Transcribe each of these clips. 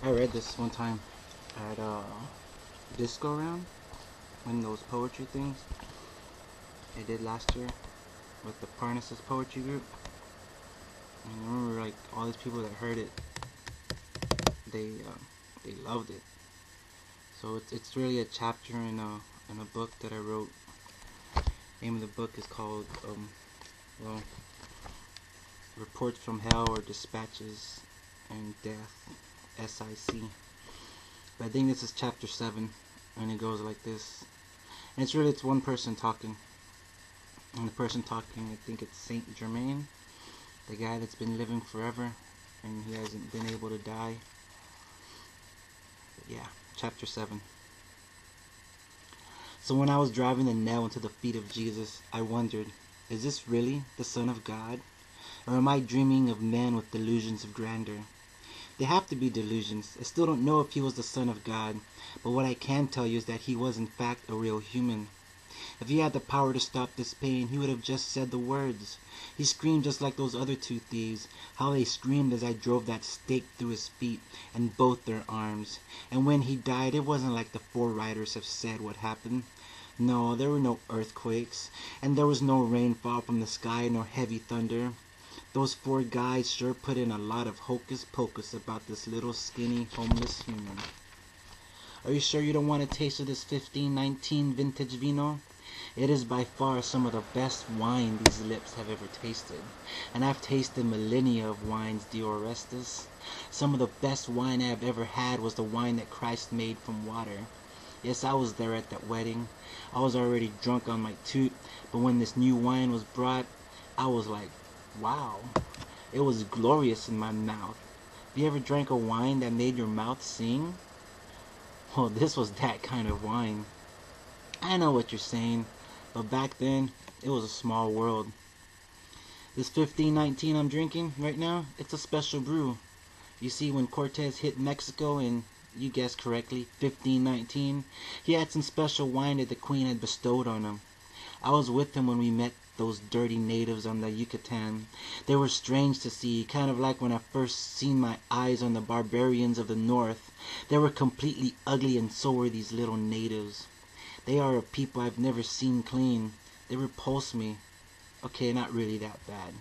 I read this one time at disco round, when those poetry things they did last year with the Parnassus poetry group. And I remember like all these people that heard it, they uh, they loved it. So it's really a chapter in a book that I wrote. Name of the book is called well, Reports from Hell or Dispatches and Death, SIC. But I think this is chapter 7, and it goes like this. And it's one person talking. And the person talking, I think it's Saint Germain, the guy that's been living forever, and he hasn't been able to die. But yeah, chapter 7. So when I was driving the nail into the feet of Jesus, I wondered, is this really the Son of God? Or am I dreaming of men with delusions of grandeur? They have to be delusions. I still don't know if he was the Son of God, but what I can tell you is that he was in fact a real human. If he had the power to stop this pain, he would have just said the words. He screamed just like those other two thieves, how they screamed as I drove that stake through his feet and both their arms. And when he died, it wasn't like the four writers have said what happened. No, there were no earthquakes, and there was no rainfall from the sky nor heavy thunder. Those four guys sure put in a lot of hocus pocus about this little skinny homeless human. Are you sure you don't want a taste of this 1519 vintage vino? It is by far some of the best wine these lips have ever tasted. And I've tasted millennia of wines, de Orestes. Some of the best wine I have ever had was the wine that Christ made from water. Yes, I was there at that wedding. I was already drunk on my toot, but when this new wine was brought, I was like, wow. It was glorious in my mouth. Have you ever drank a wine that made your mouth sing? Well, this was that kind of wine. I know what you're saying, but back then, it was a small world. This 1519 I'm drinking right now, it's a special brew. You see, when Cortez hit Mexico in, you guessed correctly, 1519, he had some special wine that the queen had bestowed on him. I was with him when we met those dirty natives on the Yucatan. They were strange to see, kind of like when I first seen my eyes on the barbarians of the north. They were completely ugly, and so were these little natives. They are a people I've never seen clean. They repulse me. Okay, not really that bad.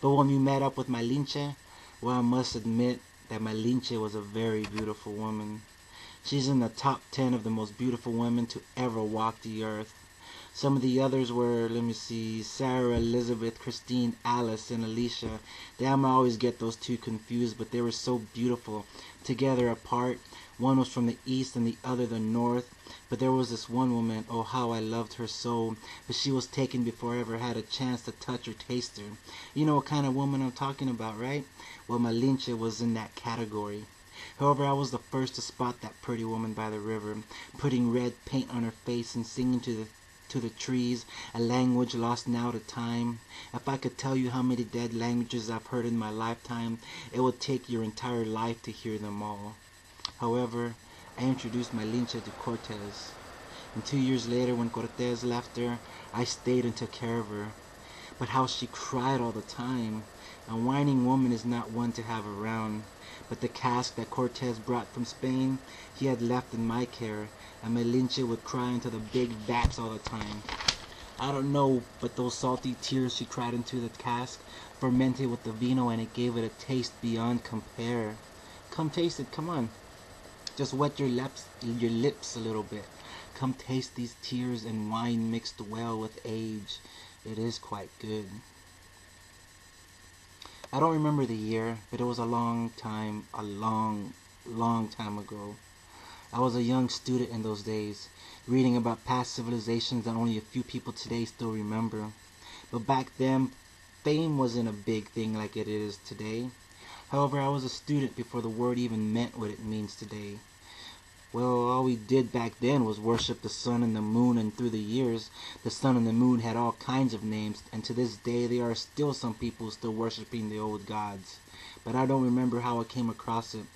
But when we met up with my Linche, well, I must admit that my Linche was a very beautiful woman. She's in the top 10 of the most beautiful women to ever walk the earth. Some of the others were, let me see, Sarah, Elizabeth, Christine, Alice, and Alicia. Damn, I always get those two confused, but they were so beautiful. Together apart, one was from the east and the other the north. But there was this one woman, oh how I loved her so, but she was taken before I ever had a chance to touch or taste her. You know what kind of woman I'm talking about, right? Well, my Linche was in that category. However, I was the first to spot that pretty woman by the river, putting red paint on her face and singing to the trees, a language lost now to time. If I could tell you how many dead languages I've heard in my lifetime, it would take your entire life to hear them all. However, I introduced my Linche to Cortez, and 2 years later when Cortez left her, I stayed and took care of her. But how she cried all the time. A whining woman is not one to have around. But the cask that Cortez brought from Spain, he had left in my care, and my Linche would cry into the big vats all the time. I don't know, but those salty tears she cried into the cask fermented with the vino, and it gave it a taste beyond compare. Come taste it, come on. Just wet your lips a little bit. Come taste these tears and wine mixed well with age. It is quite good. I don't remember the year, but it was a long time ago. I was a young student in those days, reading about past civilizations that only a few people today still remember. But back then, fame wasn't a big thing like it is today. However, I was a student before the word even meant what it means today. Well, all we did back then was worship the sun and the moon, and through the years, the sun and the moon had all kinds of names, and to this day there are still some people still worshiping the old gods. But I don't remember how I came across it.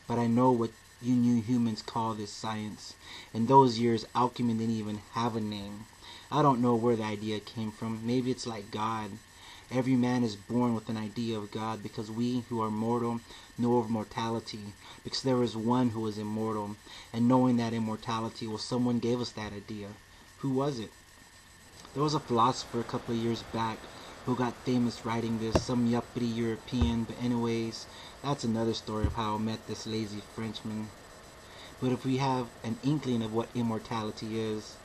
But I know what you new humans call this science. In those years, alchemy didn't even have a name. I don't know where the idea came from. Maybe it's like God. Every man is born with an idea of God, because we who are mortal know of mortality, because there is one who is immortal, and knowing that immortality, well, someone gave us that idea. Who was it? There was a philosopher a couple of years back who got famous writing this, some yuppity European, but anyways, that's another story of how I met this lazy Frenchman. But if we have an inkling of what immortality is,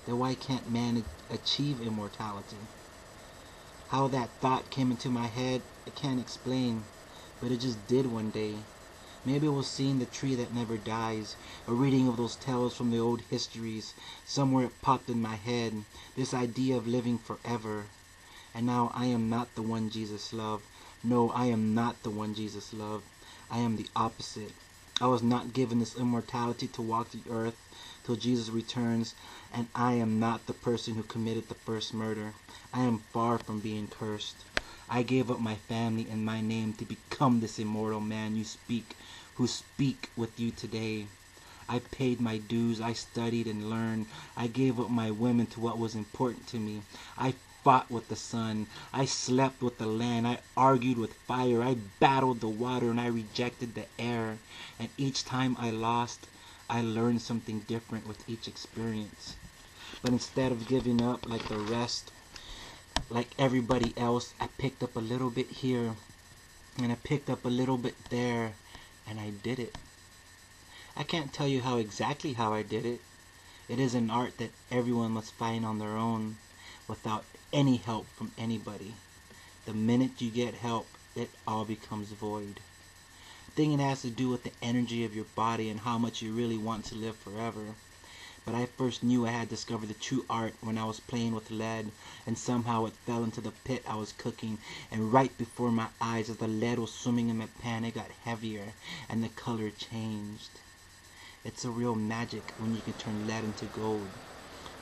then why can't man achieve immortality? How that thought came into my head, I can't explain, but it just did one day. Maybe it was seeing the tree that never dies, or reading of those tales from the old histories. Somewhere it popped in my head, this idea of living forever. And now I am not the one Jesus loved. No, I am not the one Jesus loved. I am the opposite. I was not given this immortality to walk the earth till Jesus returns, and I am not the person who committed the first murder. I am far from being cursed. I gave up my family and my name to become this immortal man who speak with you today. I paid my dues, I studied and learned. I gave up my women to what was important to me. I fought with the sun. I slept with the land. I argued with fire. I battled the water, and I rejected the air. And each time I lost, I learned something different with each experience. But instead of giving up like the rest, like everybody else, I picked up a little bit here, and I picked up a little bit there, and I did it. I can't tell you exactly how I did it. It is an art that everyone must find on their own, without any help from anybody. The minute you get help, it all becomes void. I think it has to do with the energy of your body and how much you really want to live forever. But I first knew I had discovered the true art when I was playing with lead, and somehow it fell into the pit I was cooking, and right before my eyes, as the lead was swimming in my pan, it got heavier, and the color changed. It's a real magic when you can turn lead into gold.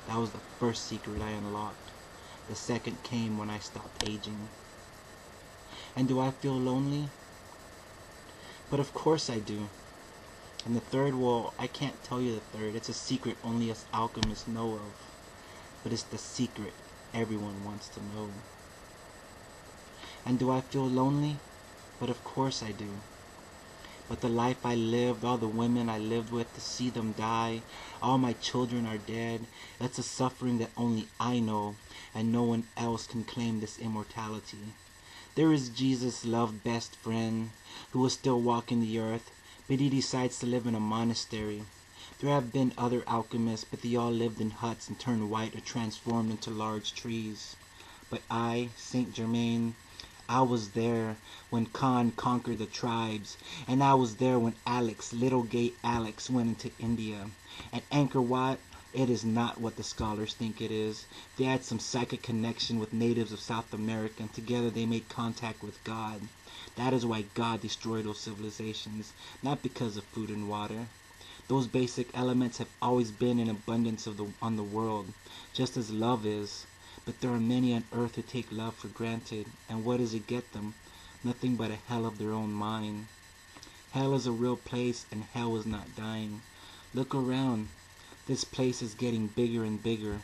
That was the first secret I unlocked. The second came when I stopped aging. And do I feel lonely? But of course I do. And the third, well, I can't tell you the third. It's a secret only us alchemists know of. But it's the secret everyone wants to know. And do I feel lonely? But of course I do. But the life I lived, all the women I lived with, to see them die, all my children are dead. That's a suffering that only I know, and no one else can claim this immortality. There is Jesus' loved best friend, who is still walking the earth, but he decides to live in a monastery. There have been other alchemists, but they all lived in huts and turned white or transformed into large trees. But I, Saint Germain, I was there when Khan conquered the tribes, and I was there when Alex, little gay Alex, went into India. And Angkor Wat, it is not what the scholars think it is. They had some psychic connection with natives of South America, and together they made contact with God. That is why God destroyed those civilizations, not because of food and water. Those basic elements have always been in abundance on the world, just as love is. But there are many on earth who take love for granted, and what does it get them? Nothing but a hell of their own mind. Hell is a real place, and hell is not dying. Look around. This place is getting bigger and bigger.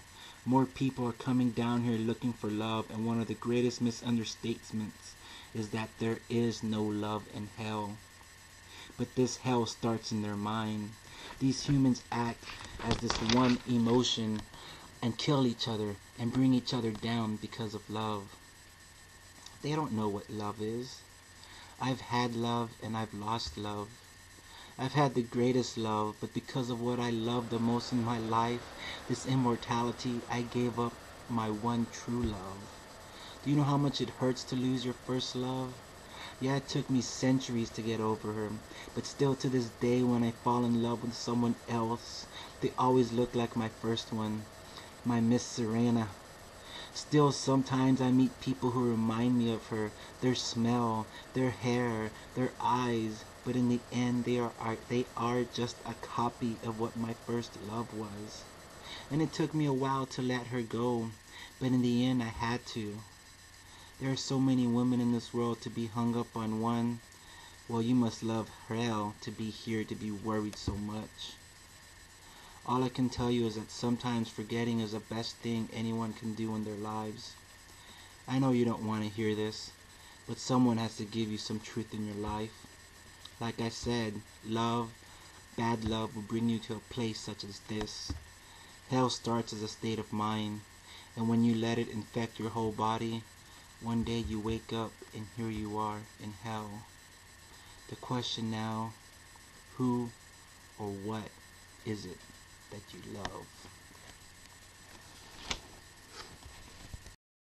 More people are coming down here looking for love, and one of the greatest misunderstatements is that there is no love in hell. But this hell starts in their mind. These humans act as this one emotion and kill each other and bring each other down because of love. They don't know what love is. I've had love and I've lost love. I've had the greatest love, but because of what I love the most in my life, this immortality, I gave up my one true love. Do you know how much it hurts to lose your first love? Yeah, it took me centuries to get over her, but still to this day when I fall in love with someone else, they always look like my first one, my Miss Serena. Still, sometimes I meet people who remind me of her, their smell, their hair, their eyes, but in the end they are just a copy of what my first love was. And it took me a while to let her go, but in the end I had to. There are so many women in this world to be hung up on one. Well, you must love hell to be here to be worried so much. All I can tell you is that sometimes forgetting is the best thing anyone can do in their lives. I know you don't want to hear this, but someone has to give you some truth in your life. Like I said, love, bad love will bring you to a place such as this. Hell starts as a state of mind, and when you let it infect your whole body, one day you wake up and here you are in hell. The question now, who or what is it that you love?